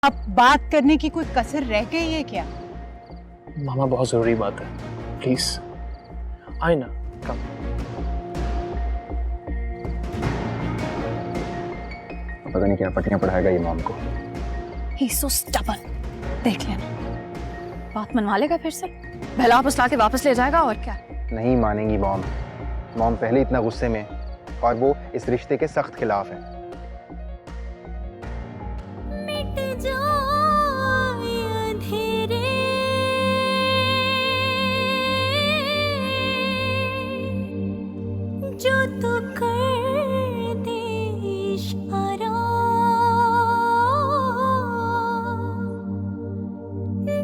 अब बात करने की कोई कसर रह गई है क्या? मामा बहुत जरूरी बात है, प्लीज आए ना, कम। पता नहीं क्या पट्टियां पढ़ाएगा ये मॉम को। He's so stubborn। देख लेना, बात मनवा लेगा फिर से, भला वापस लाके वापस ले जाएगा और क्या। नहीं मानेंगी मॉम। मॉम पहले इतना गुस्से में और वो इस रिश्ते के सख्त खिलाफ है। जो तू कर दे इशारा,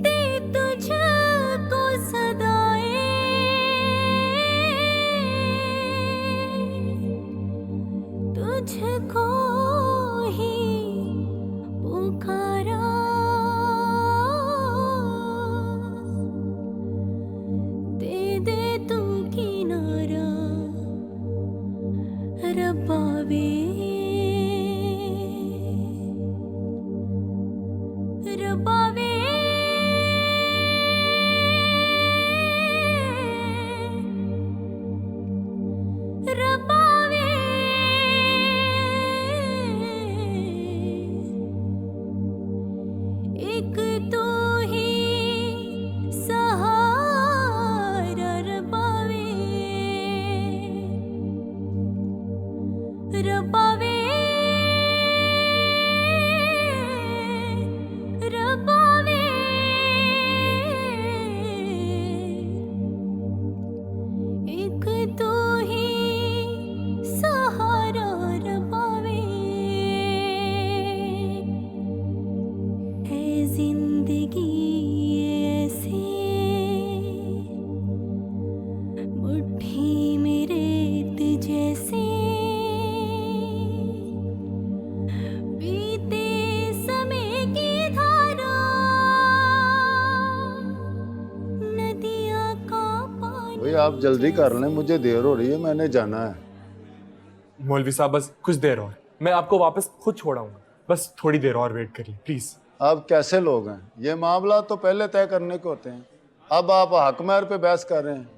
दे तुझको सदाएं, तुझको ही पुकारा, दे दे तू किनारा रब्बावे, रब्बावे, रब्बावे, एक तू ही सहारा रब्बावे, रब्बावे, रब्बावे, एक तू ही सहारा रब्बावे, है जिंदगी ऐसे मुट्ठी में रेत जैसे, बीते समय की धारा, नदियाँ का पानी। भाई आप जल्दी कर लें, मुझे देर हो रही है, मैंने जाना है। मौलवी साहब बस कुछ देर और, मैं आपको वापस खुद छोड़ाऊंगा, बस थोड़ी देर और वेट करिए प्लीज। आप कैसे लोग हैं? ये मामला तो पहले तय करने के होते हैं, अब आप हक महर पे बहस कर रहे हैं।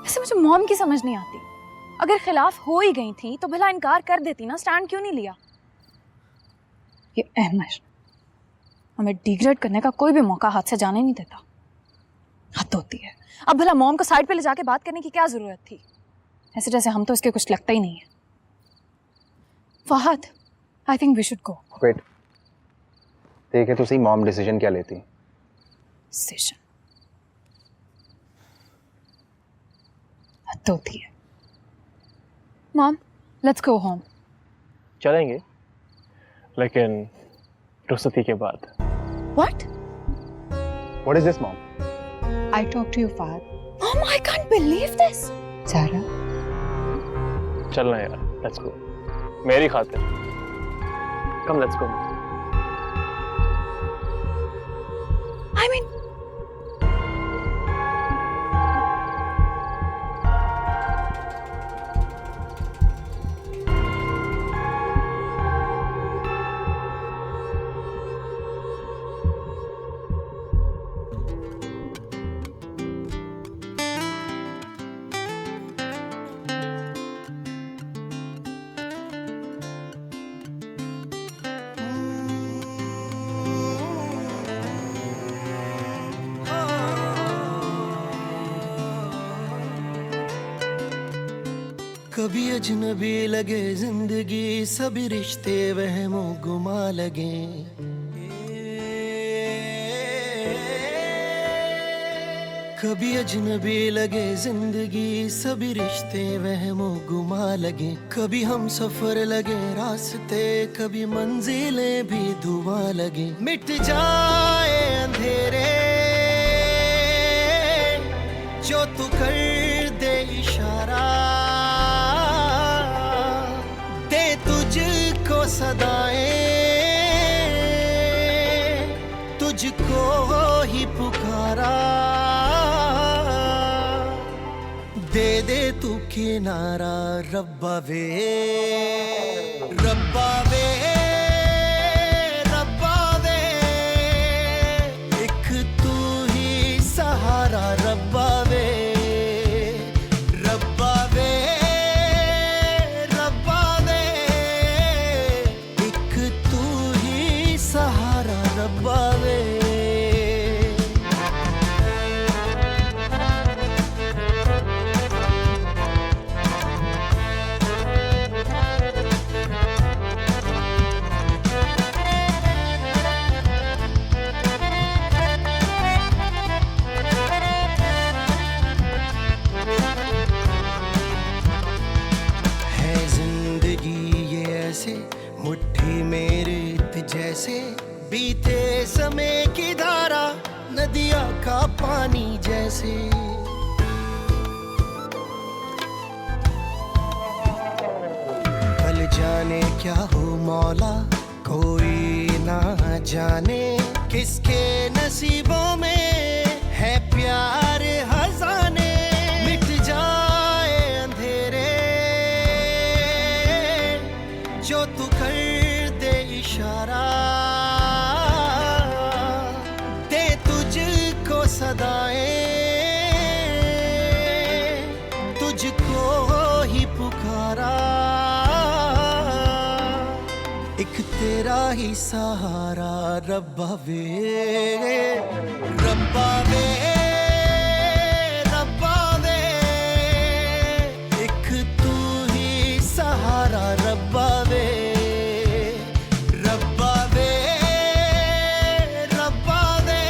वैसे मुझे मॉम की समझ नहीं आती, अगर खिलाफ हो ही गई थी तो भला इनकार कर देती ना, स्टैंड क्यों नहीं लिया। ये अहमद हमें डिग्रेड करने का कोई भी मौका हाथ से जाने नहीं देता, हद होती है। अब भला मॉम को साइड पे ले जाके बात करने की क्या जरूरत थी, ऐसे जैसे हम तो इसके कुछ लगता ही नहीं है। Fahad, I think we should go. Wait, देखे तो सही मॉम डिसीजन क्या लेती। डिसीजन हद होती है। Mom, let's go home. चलेंगे, लेकिन रुखसती के बाद। What? What is this mom? I talk to you, Fahad. Mom, I can't believe this. Zara, चलना यार, लेट्स गो, मेरी खातिर। Come let's go. I mean, कभी अजनबी लगे जिंदगी, सभी रिश्ते वहमो गुमा लगे। कभी अजनबी लगे जिंदगी, सभी रिश्ते वहमो गुमा लगे। कभी हम सफर लगे रास्ते, कभी मंजिलें भी धुआं लगे। मिट जाए अंधेरे जो तू कर दे इशारा, तुझको सदाएं, तुझको ही पुकारा, दे तू किनारा रब्बा वे, रब्बा वे, रब्बा वे, एक तू ही सहारा रब्बा वे, रब्बा वे, रब्बा वे, एक तू ही सहारा रब्बा वे। मुट्ठी में रेत जैसे बीते समय की धारा, नदिया का पानी जैसे। कल जाने क्या हो मौला, कोई ना जाने किसके नसीबों में है प्यार हजाने। मिट जाए अंधेरे जो तू कर दे इशारा, दे तुझको सदाएं, तुझको ही पुकारा, एक तेरा ही सहारा रब्बा वे, रब्बा वे, रब्बा वे, एक तू ही सहारा रब्बा वे, रब्बा वे, रब्बा वे,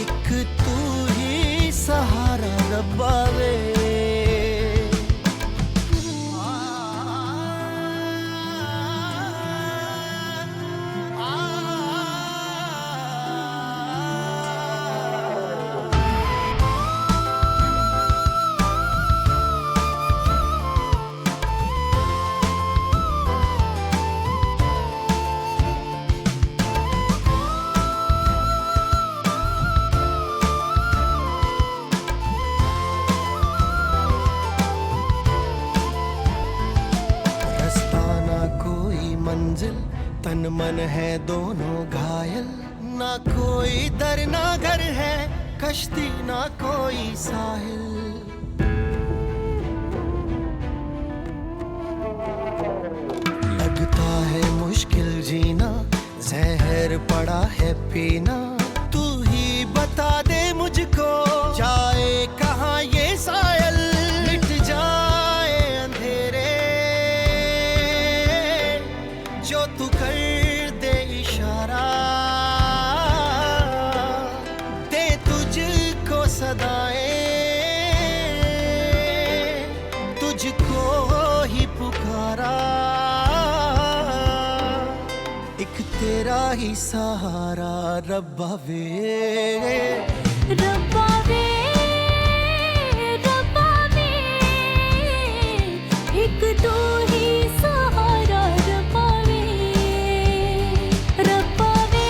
एक तू ही सहारा रब्बा वे। मंजिल तन मन है दोनों घायल, ना कोई दर ना घर है, कश्ती ना कोई साहिल। लगता है मुश्किल जीना, जहर पड़ा है पीना, तू ही बता दे मुझको जाए कहाँ ये सायल। मिट जाए अंधेरे जो तू कर दे इशारा, दे तुझको सदाएं, तुझको ही पुकारा, एक तेरा ही सहारा रब्बा वे, रब्बा वे, रब्बा वे, एक तू ही सहारा रब्बा वे, रब्बा वे,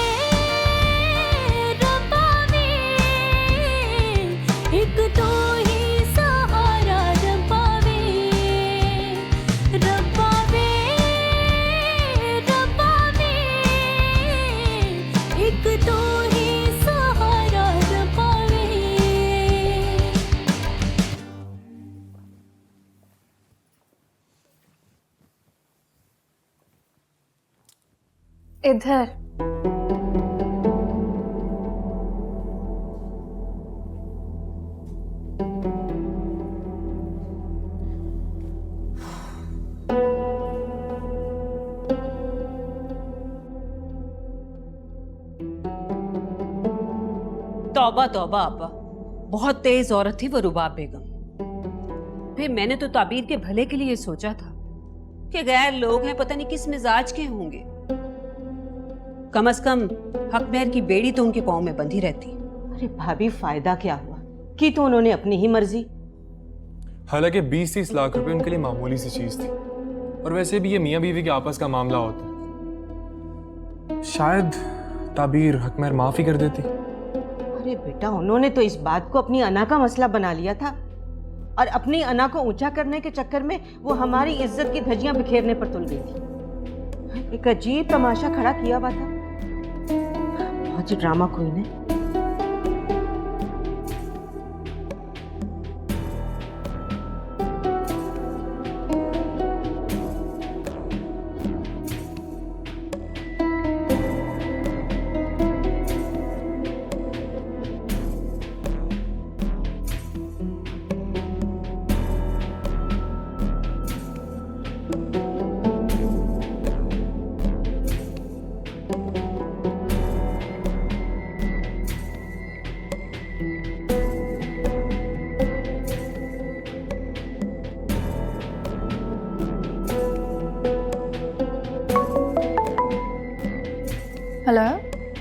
रब्बा वे, एक तू ही सहारा रब्बा वे, रब्बा वे, रब्बा वे, एक तू ही सहारा रब्बा वे। इधर तौबा तौबा अब्बा, बहुत तेज औरत थी वो रुबाब बेगम। फिर मैंने तो ताबीर के भले के लिए सोचा था कि गैर लोग हैं, पता नहीं किस मिजाज के होंगे, कम से कम हक महर की बेड़ी तो उनके पाँव में बंधी रहती। अरे भाभी, फायदा क्या हुआ, की तो उन्होंने अपनी ही मर्जी। हालांकि 20-30 लाख रुपए उनके लिए मामूली सी चीज थी, और वैसे भी ये मियाँ बीवी के आपस का मामला होता है। शायद ताबीर हकमैर माफ ही कर देती। अरे बेटा, उन्होंने तो इस बात को अपनी अना का मसला बना लिया था और अपनी अना को ऊंचा करने के चक्कर में वो हमारी इज्जत की धज्जियां बिखेरने पर तुल गई थी। एक अजीब तमाशा खड़ा किया हुआ था। बहुत ही ड्रामा क्वीन है। हेलो।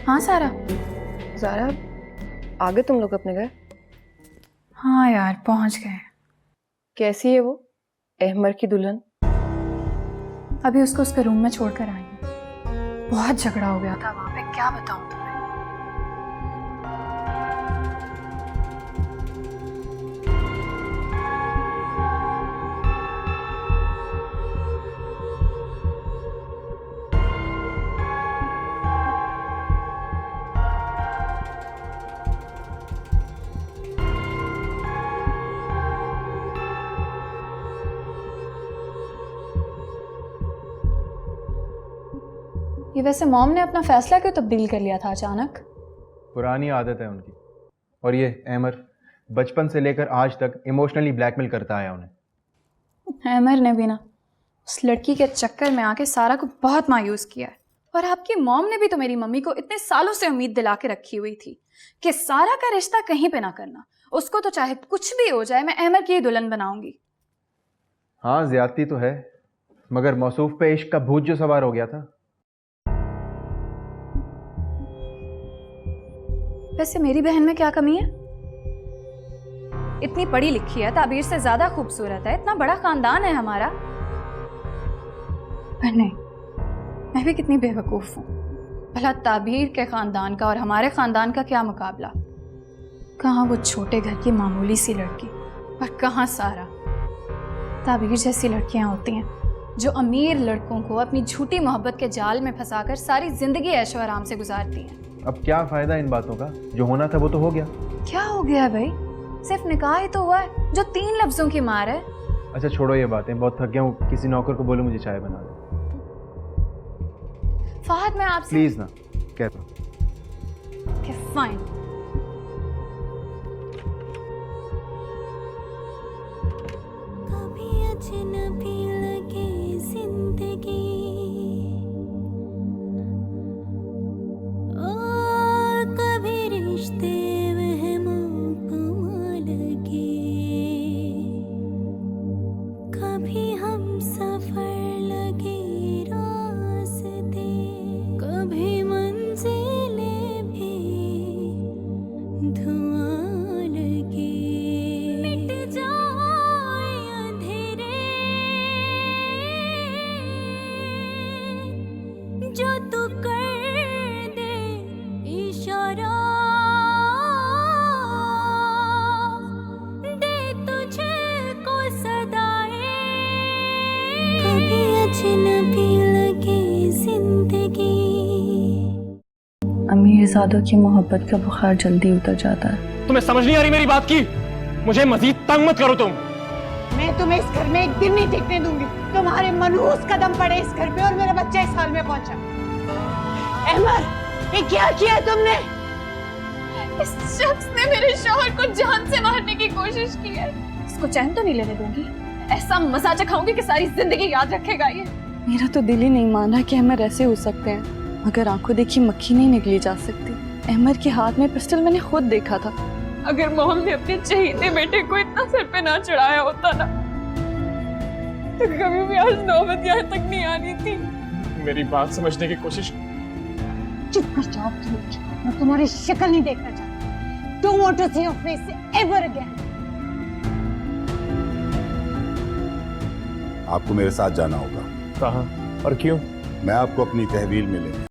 हाँ सारा। ज़ारा, आ गए तुम लोग अपने घर? हाँ यार, पहुंच गए। कैसी है वो अहमर की दुल्हन? अभी उसको उसके रूम में छोड़कर आई हूँ। बहुत झगड़ा हो गया था वहां पे, क्या बताऊं तुम्हें। ये वैसे मॉम ने अपना फैसला क्यों तब्दील कर लिया था अचानक? पुरानी आदत है उनकी। और ये अहमर बचपन से लेकर आज तक इमोशनली ब्लैकमेल करता आया उन्हें। अहमर ने भी ना उस लड़की के चक्कर में आके सारा को बहुत मायूस किया है। और आपकी मॉम ने भी तो मेरी मम्मी को इतने सालों से उम्मीद दिला के रखी हुई थी कि सारा का रिश्ता कहीं पे ना करना, उसको तो चाहे कुछ भी हो जाए मैं अहमर की ही दुल्हन बनाऊंगी। हाँ, ज्यादती तो है, मगर मौसूफ पे इश्क का भूत जो सवार हो गया था। वैसे मेरी बहन में क्या कमी है? इतनी पढ़ी लिखी है, ताबीर से ज्यादा खूबसूरत है, इतना बड़ा खानदान है हमारा। पर नहीं, मैं भी कितनी बेवकूफ हूँ। भला ताबीर के खानदान का और हमारे खानदान का क्या मुकाबला। कहाँ वो छोटे घर की मामूली सी लड़की और कहाँ सारा। ताबीर जैसी लड़कियां होती हैं जो अमीर लड़कों को अपनी झूठी मोहब्बत के जाल में फंसाकर सारी जिंदगी ऐशो आराम से गुजारती हैं। अब क्या फायदा इन बातों का? जो होना था वो तो हो गया। क्या हो गया भाई? सिर्फ निकाह ही तो हुआ है जो 3 लफ्जों की मार है। अच्छा छोड़ो ये बातें, बहुत थक गया हूँ। किसी नौकर को बोलो मुझे चाय बना दे। फहद, मैं आपसे प्लीज ना, कहता हूँ। Okay, fine. कभी अजनबी लगे जिंदगी, ओ कभी रिश्ते वहमों गुमा लगे, कभी हम सफर लगे रास्ते, कभी मंजिलें भी धुआं लगे, मिट जाए अंधेरे जो तू कर दे इशारा, दे तुझे को सदाएं, कभी अजनबी लगे जिंदगी। अमीरजादों की मोहब्बत का बुखार जल्दी उतर जाता है। तुम्हें समझ नहीं आ रही मेरी बात की? मुझे मजीद तंग मत करो तुम। मैं तुम्हें इस घर में एक दिन नहीं टिकने दूंगी। तुम्हारे मनहूस कदम पड़े इस घर पे और मेरा बच्चा इस हाल में पहुंचा। अहमर, ये क्या किया तुमने? इस शख्स ने मेरे शौहर को जान से मारने की कोशिश की है। इसको चैन तो नहीं लेने दूंगी। ऐसा मजा चखाऊंगी कि सारी जिंदगी याद रखेगा ये। मेरा तो दिल ही नहीं मान रहा कि अहमर ऐसे हो सकते हैं, मगर आंखों देखी मक्खी नहीं निकली जा सकती। अहमर के हाथ में पिस्टल मैंने खुद देखा था। अगर मोहम ने अपने चहीते बेटे को इतना सर पे ना चढ़ाया होता ना, तो कभी भी आज नौबत यहाँ तक नहीं आनी थी। मेरी बात समझने की कोशिश। चुप कर जाओ तुम। मैं तुम्हारी शक्ल नहीं देखना चाहती। Don't want to see your face ever again. आपको मेरे साथ जाना होगा। कहाँ और क्यों? मैं आपको अपनी तहवील में ले